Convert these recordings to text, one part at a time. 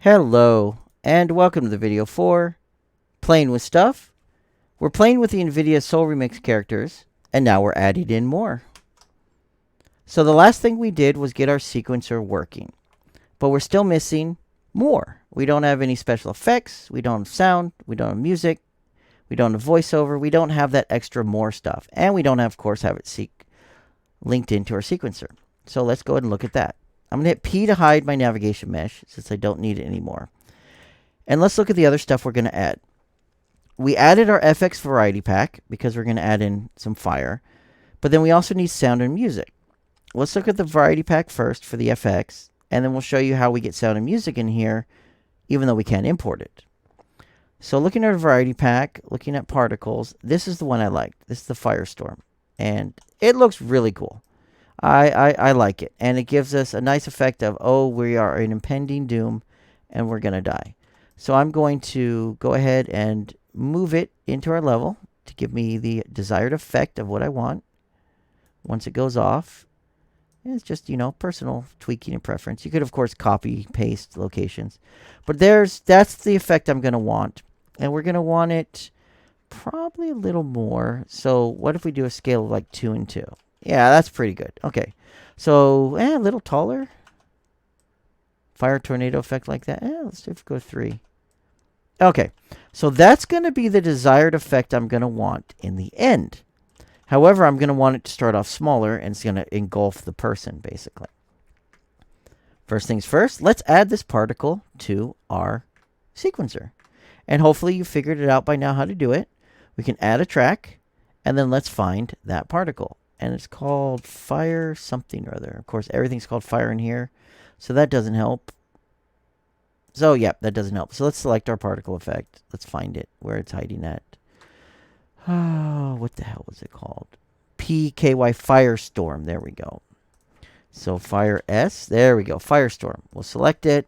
Hello, and welcome to the video for Playing with Stuff. We're playing with the Nvidia Soul-Remix characters, and now we're adding in more. So the last thing we did was get our sequencer working, but we're still missing more. We don't have any special effects, we don't have sound, we don't have music, we don't have voiceover, we don't have that extra more stuff, and we don't have, of course, have it linked into our sequencer. So let's go ahead and look at that. I'm going to hit P to hide my navigation mesh since I don't need it anymore. And let's look at the other stuff we're going to add. We added our FX variety pack because we're going to add in some fire. But then we also need sound and music. Let's look at the variety pack first for the FX. And then we'll show you how we get sound and music in here, even though we can't import it. So looking at our variety pack, looking at particles, this is the one I liked. This is the Firestorm. And it looks really cool. I like it. And it gives us a nice effect of, oh, we are in impending doom and we're going to die. So I'm going to go ahead and move it into our level to give me the desired effect of what I want. Once it goes off, it's just, personal tweaking and preference. You could, of course, copy, paste locations. But that's the effect I'm going to want. And we're going to want it probably a little more. So what if we do a scale of like 2 and 2? Yeah, that's pretty good. Okay. So, a little taller. Fire tornado effect like that. Let's see if we go 3. Okay. So that's going to be the desired effect I'm going to want in the end. However, I'm going to want it to start off smaller, and it's going to engulf the person, basically. First things first, let's add this particle to our sequencer. And hopefully you figured it out by now how to do it. We can add a track, and then let's find that particle. And it's called fire something or other. Of course, everything's called fire in here, so that doesn't help. So, yeah, that doesn't help. So let's select our particle effect. Let's find it, where it's hiding at. Oh, what the hell was it called? PKY Firestorm. There we go. So Fire S. There we go. Firestorm. We'll select it.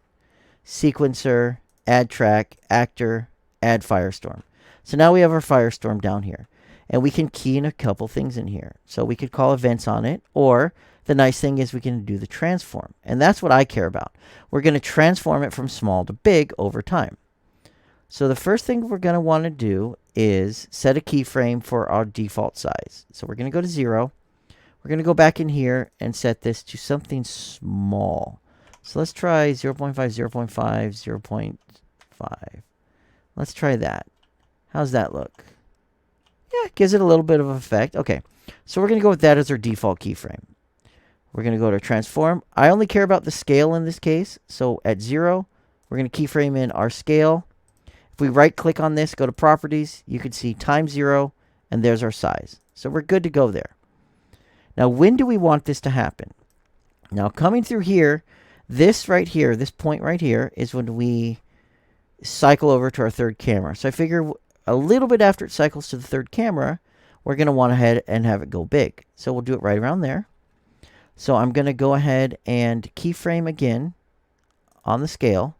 Sequencer. Add track. Actor. Add Firestorm. So now we have our Firestorm down here. And we can key in a couple things in here. So we could call events on it. Or the nice thing is we can do the transform. And that's what I care about. We're going to transform it from small to big over time. So the first thing we're going to want to do is set a keyframe for our default size. So we're going to go to 0. We're going to go back in here and set this to something small. So let's try 0.5, 0.5, 0.5. Let's try that. How's that look? Yeah, gives it a little bit of effect. Okay, so we're going to go with that as our default keyframe. We're going to go to transform. I only care about the scale in this case. So at 0, we're going to keyframe in our scale. If we right click on this, go to properties, you can see times 0, and there's our size. So we're good to go there. Now, when do we want this to happen? Now, coming through here, this right here, this point right here, is when we cycle over to our third camera. So I figure a little bit after it cycles to the third camera, we're going to want to head and have it go big. So we'll do it right around there. So I'm going to go ahead and keyframe again on the scale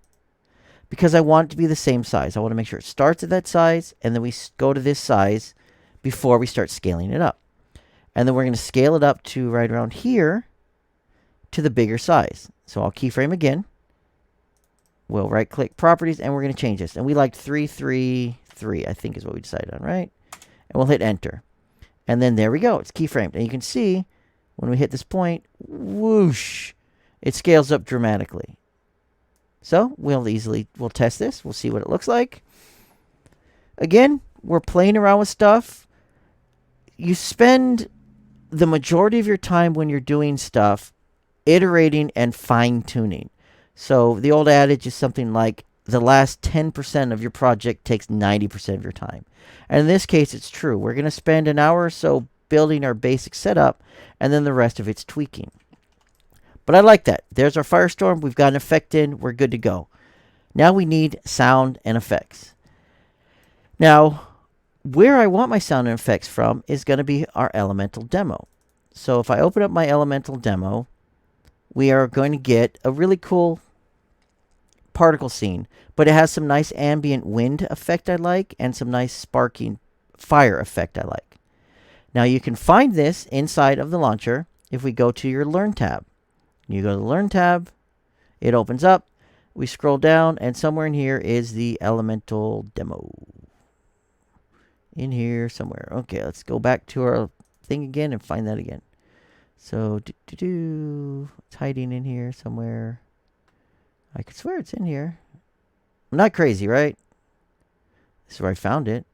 because I want it to be the same size. I want to make sure it starts at that size and then we go to this size before we start scaling it up. And then we're going to scale it up to right around here to the bigger size. So I'll keyframe again. We'll right click properties and we're going to change this. And we liked 333, I think is what we decided on, right? And we'll hit enter. And then there we go. It's keyframed. And you can see when we hit this point, whoosh, it scales up dramatically. So we'll test this. We'll see what it looks like. Again, we're playing around with stuff. You spend the majority of your time when you're doing stuff iterating and fine-tuning. So the old adage is something like the last 10% of your project takes 90% of your time. And in this case, it's true. We're going to spend an hour or so building our basic setup, and then the rest of it's tweaking. But I like that. There's our Firestorm. We've got an effect in. We're good to go. Now we need sound and effects. Now, where I want my sound and effects from is going to be our elemental demo. So if I open up my elemental demo, we are going to get a really cool particle scene, but it has some nice ambient wind effect I like and some nice sparking fire effect I like. Now you can find this inside of the launcher if we go to your Learn tab. You go to the Learn tab, it opens up. We scroll down, and somewhere in here is the elemental demo. In here somewhere. Okay, let's go back to our thing again and find that again. So, it's hiding in here somewhere. I could swear it's in here. I'm not crazy, right? This is where I found it.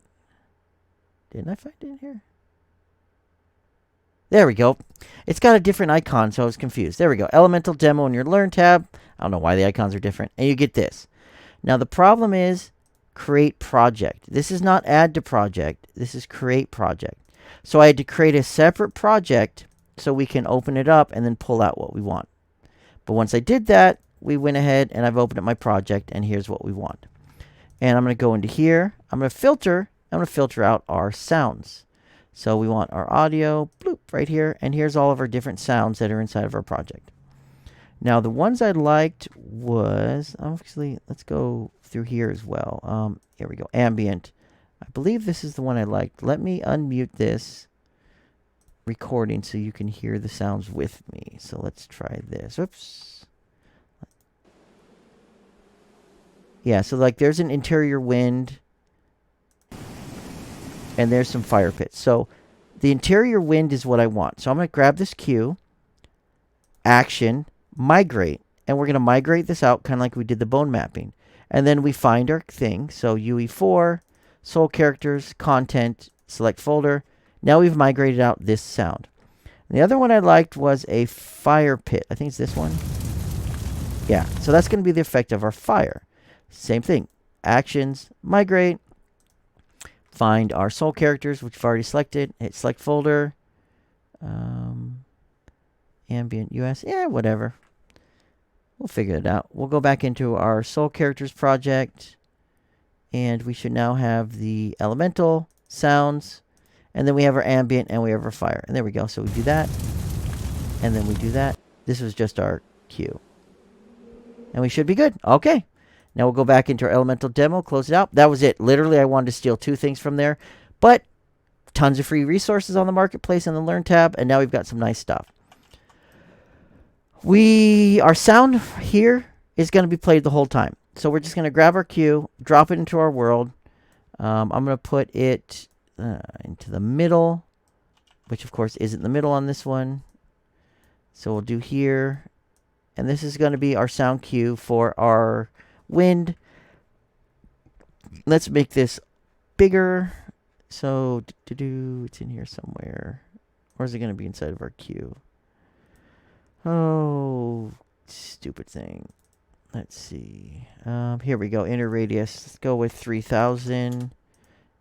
Didn't I find it in here? There we go. It's got a different icon, so I was confused. There we go. Elemental demo in your Learn tab. I don't know why the icons are different. And you get this. Now, the problem is create project. This is not add to project. This is create project. So I had to create a separate project so we can open it up and then pull out what we want. But once I did that, we went ahead and I've opened up my project, and here's what we want. And I'm going to go into here. I'm going to filter. I'm going to filter out our sounds. So we want our audio, bloop, right here. And here's all of our different sounds that are inside of our project. Now, the ones I liked was, actually, let's go through here as well. Here we go, ambient. I believe this is the one I liked. Let me unmute this recording so you can hear the sounds with me. So let's try this. Oops. Yeah, so like there's an interior wind and there's some fire pits. So the interior wind is what I want. So I'm going to grab this cue, action, migrate, and we're going to migrate this out kind of like we did the bone mapping. And then we find our thing. So UE4, soul characters, content, select folder. Now we've migrated out this sound. And the other one I liked was a fire pit. I think it's this one. Yeah, so that's going to be the effect of our fire. Same thing. Actions, migrate, find our soul characters, which we've already selected. Hit select folder. Ambient US. Yeah, whatever. We'll figure it out. We'll go back into our soul characters project. And we should now have the elemental sounds. And then we have our ambient and we have our fire. And there we go. So we do that. And then we do that. This was just our cue. And we should be good. Okay. Now we'll go back into our elemental demo, close it out. That was it. Literally, I wanted to steal 2 things from there. But tons of free resources on the marketplace in the Learn tab. And now we've got some nice stuff. Our sound here is going to be played the whole time. So we're just going to grab our cue, drop it into our world. I'm going to put it into the middle, which of course isn't the middle on this one. So we'll do here. And this is going to be our sound cue for our wind. Let's make this bigger. So it's in here somewhere. Or is it going to be inside of our cue? Oh, stupid thing. Let's see. Here we go. Inner radius. Let's go with 3,000.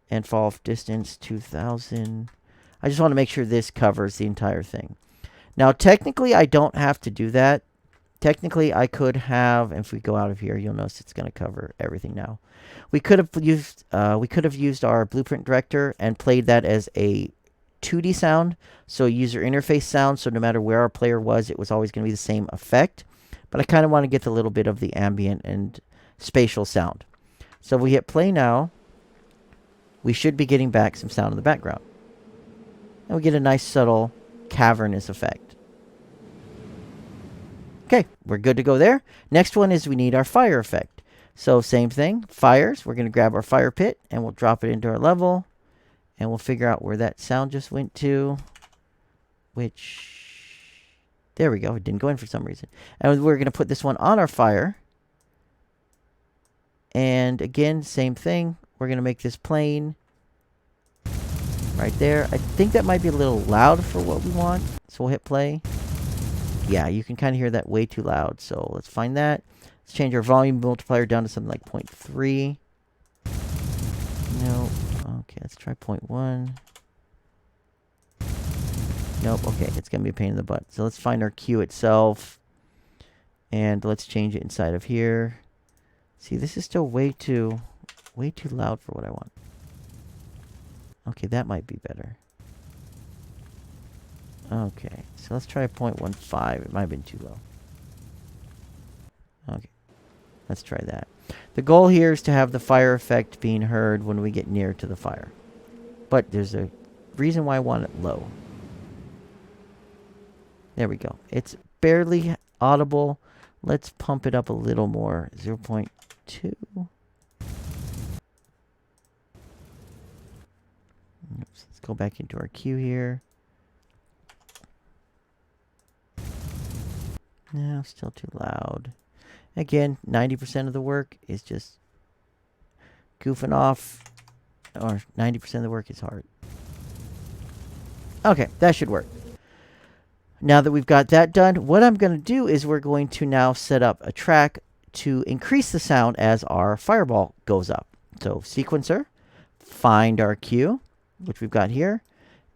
And fall off distance 2,000. I just want to make sure this covers the entire thing. Now, technically, I don't have to do that. Technically, I could have, if we go out of here, you'll notice it's going to cover everything now. We could have used our blueprint director and played that as a 2D sound, so user interface sound. So no matter where our player was, it was always going to be the same effect. But I kind of want to get a little bit of the ambient and spatial sound. So we hit play now. We should be getting back some sound in the background, and we get a nice subtle cavernous effect. Okay, we're good to go there. Next one is we need our fire effect. So same thing, fires. We're going to grab our fire pit and we'll drop it into our level. And we'll figure out where that sound just went to. Which, there we go. It didn't go in for some reason. And we're going to put this one on our fire. And again, same thing. We're going to make this plain. Right there. I think that might be a little loud for what we want. So we'll hit play. Yeah, you can kind of hear that way too loud. So let's find that. Let's change our volume multiplier down to something like 0.3. No. Okay, let's try 0.1. Nope. Okay, it's going to be a pain in the butt. So let's find our cue itself. And let's change it inside of here. See, this is still way too loud for what I want. Okay, that might be better. Okay, so let's try 0.15. It might have been too low. Okay, let's try that. The goal here is to have the fire effect being heard when we get near to the fire. But there's a reason why I want it low. There we go. It's barely audible, Let's pump it up a little more. 0.2. Oops, let's go back into our queue here. No, still too loud. Again, 90% of the work is just goofing off, or 90% of the work is hard. Okay, that should work. Now that we've got that done, what I'm going to do is we're going to now set up a track to increase the sound as our fireball goes up. So sequencer, find our cue, which we've got here.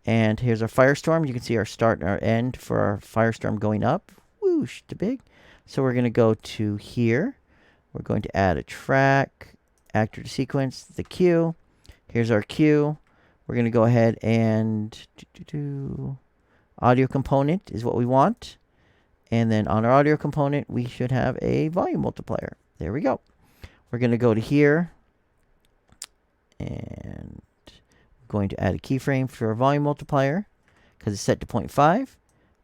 And here's our firestorm. You can see our start and our end for our firestorm going up. Whoosh, to big. So we're going to go to here. We're going to add a track, actor to sequence, the cue. Here's our cue. We're going to go ahead and audio component is what we want. And then on our audio component, we should have a volume multiplier. There we go. We're going to go to here. And we're going to add a keyframe for our volume multiplier because it's set to 0.5.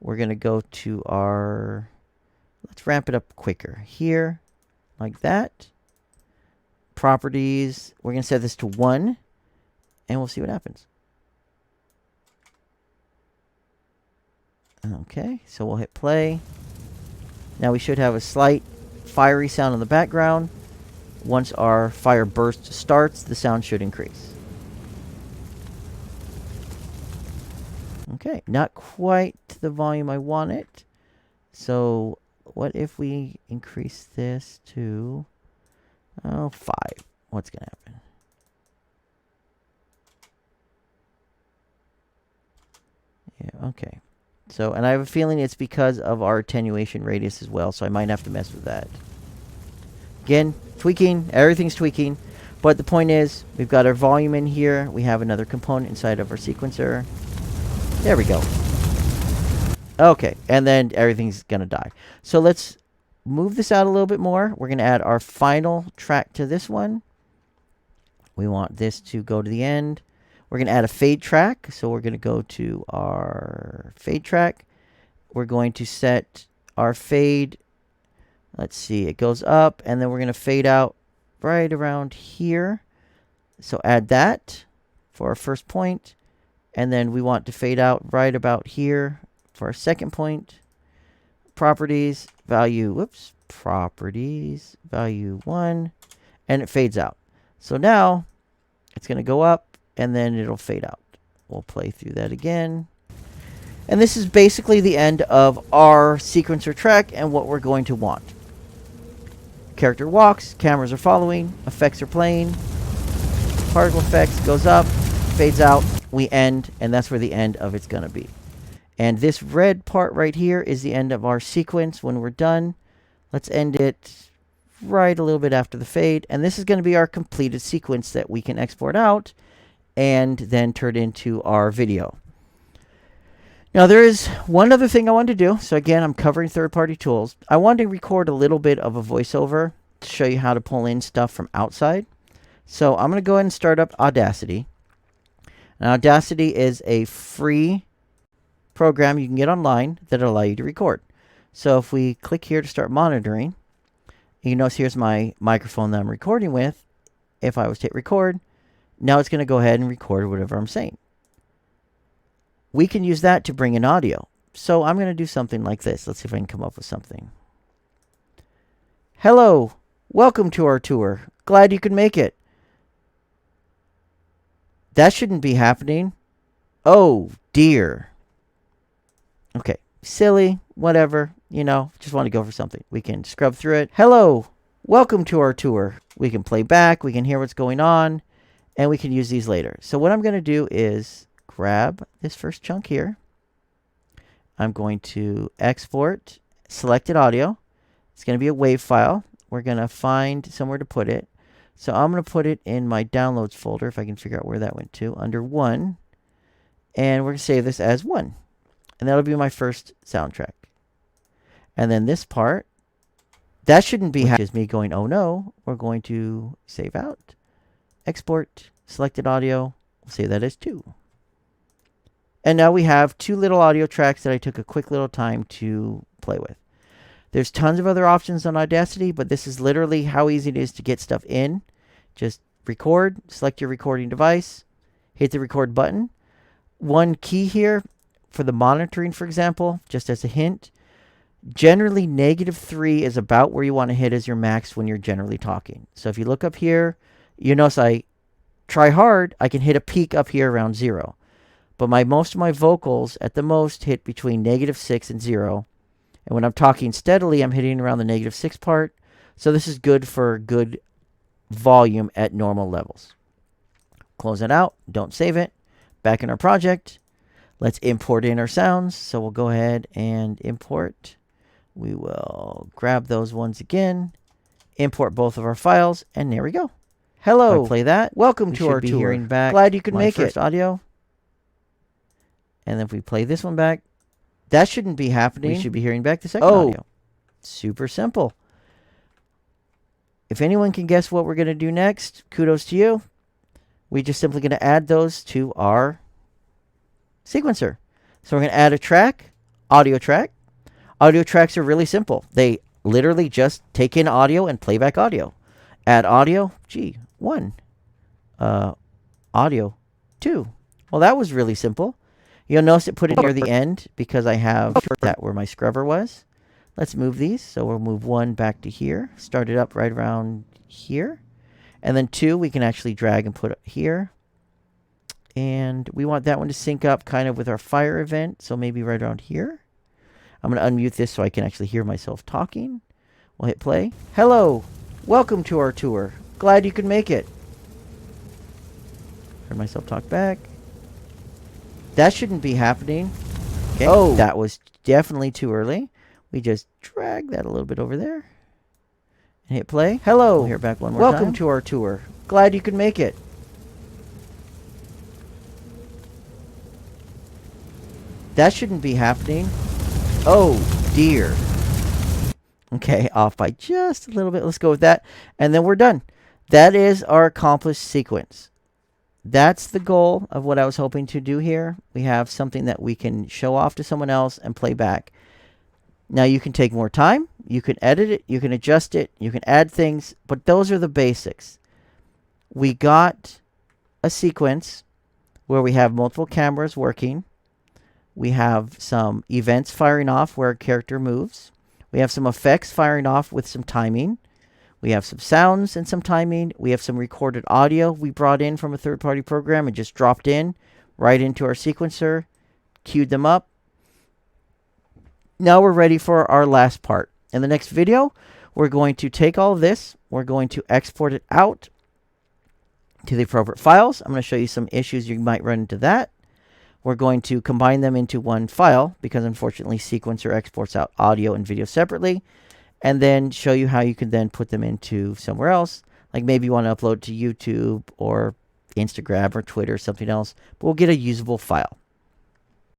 We're going to go to our, let's ramp it up quicker. Here, like that. Properties, we're going to set this to 1. And we'll see what happens. Okay, so we'll hit play. Now we should have a slight fiery sound in the background. Once our fire burst starts, the sound should increase. Okay, not quite the volume I want it. So what if we increase this to 5? What's going to happen? Yeah, okay. So, and I have a feeling it's because of our attenuation radius as well, so I might have to mess with that. Again, tweaking, everything's tweaking. But the point is, we've got our volume in here. We have another component inside of our sequencer. There we go. Okay, and then everything's going to die. So let's move this out a little bit more. We're going to add our final track to this one. We want this to go to the end. We're going to add a fade track. So we're going to go to our fade track. We're going to set our fade. Let's see, it goes up, and then we're going to fade out right around here. So add that for our first point. And then we want to fade out right about here for our second point. Properties, value, properties, value 1. And it fades out. So now it's going to go up, and then it'll fade out. We'll play through that again. And this is basically the end of our sequencer track and what we're going to want. Character walks, cameras are following, effects are playing, particle effects goes up, fades out, we end, and that's where the end of it's going to be. And this red part right here is the end of our sequence when we're done. Let's end it right a little bit after the fade, and this is going to be our completed sequence that we can export out and then turn into our video. Now, there is one other thing I wanted to do. So again, I'm covering third-party tools. I wanted to record a little bit of a voiceover to show you how to pull in stuff from outside. So I'm going to go ahead and start up Audacity. Now, Audacity is a free program you can get online that allow you to record. So if we click here to start monitoring, you notice here's my microphone that I'm recording with. If I was to hit record, now it's going to go ahead and record whatever I'm saying. We can use that to bring in audio. So I'm going to do something like this. Let's see if I can come up with something. Hello, welcome to our tour. Glad you could make it. That shouldn't be happening. Oh, dear. Okay, silly, whatever. You know, just want to go for something. We can scrub through it. Hello, welcome to our tour. We can play back. We can hear what's going on. And we can use these later. So what I'm going to do is grab this first chunk here. I'm going to export selected audio. It's going to be a WAV file. We're going to find somewhere to put it. So I'm going to put it in my downloads folder, if I can figure out where that went to, under 1. And we're going to save this as 1. And that'll be my first soundtrack. And then this part, that shouldn't be, which is me going, oh no. We're going to save out, export, selected audio. We'll save that as 2. And now we have 2 little audio tracks that I took a quick little time to play with. There's tons of other options on Audacity, but this is literally how easy it is to get stuff in. Just record, select your recording device, hit the record button. One key here for the monitoring, for example, just as a hint, generally -3 is about where you want to hit as your max when you're generally talking. So if you look up here, you notice I try hard, I can hit a peak up here around 0. But most of my vocals at the most hit between -6 and 0. And when I'm talking steadily, I'm hitting around the -6 part. So this is good for good volume at normal levels. Close it out. Don't save it. Back in our project. Let's import in our sounds. So we'll go ahead and import. We will grab those ones again. Import both of our files. And there we go. Hello. Play that. Welcome to our tour. Hearing back. Glad you could make it. Audio. And then if we play this one back, that shouldn't be happening. We should be hearing back the second audio. Super simple. If anyone can guess what we're going to do next, kudos to you. We're just simply going to add those to our sequencer. So we're going to add a track, audio track. Audio tracks are really simple. They literally just take in audio and play back audio. Add audio, 1. Audio, 2. Well, that was really simple. You'll notice it put it near the end because I have that where my scrubber was. Let's move these. So we'll move 1 back to here. Start it up right around here. And then 2 we can actually drag and put here. And we want that one to sync up kind of with our fire event. So maybe right around here. I'm going to unmute this so I can actually hear myself talking. We'll hit play. Hello. Welcome to our tour. Glad you could make it. Heard myself talk back. That shouldn't be happening. Okay. Oh, that was definitely too early. We just drag that a little bit over there. And hit play. Hello. We'll hear back one more time. Welcome to our tour. Glad you could make it. That shouldn't be happening. Oh, dear. Okay, off by just a little bit. Let's go with that. And then we're done. That is our accomplished sequence. That's the goal of what I was hoping to do here. We have something that we can show off to someone else and play back. Now you can take more time. You can edit it. You can adjust it. You can add things. But those are the basics. We got a sequence where we have multiple cameras working. We have some events firing off where a character moves. We have some effects firing off with some timing. We have some sounds and some timing. We have some recorded audio we brought in from a third-party program and just dropped in right into our sequencer, queued them up. Now we're ready for our last part. In the next video, we're going to take all of this. We're going to export it out to the appropriate files. I'm going to show you some issues you might run into that. We're going to combine them into one file because unfortunately Sequencer exports out audio and video separately. And then show you how you can then put them into somewhere else. Like maybe you want to upload to YouTube or Instagram or Twitter or something else. But we'll get a usable file.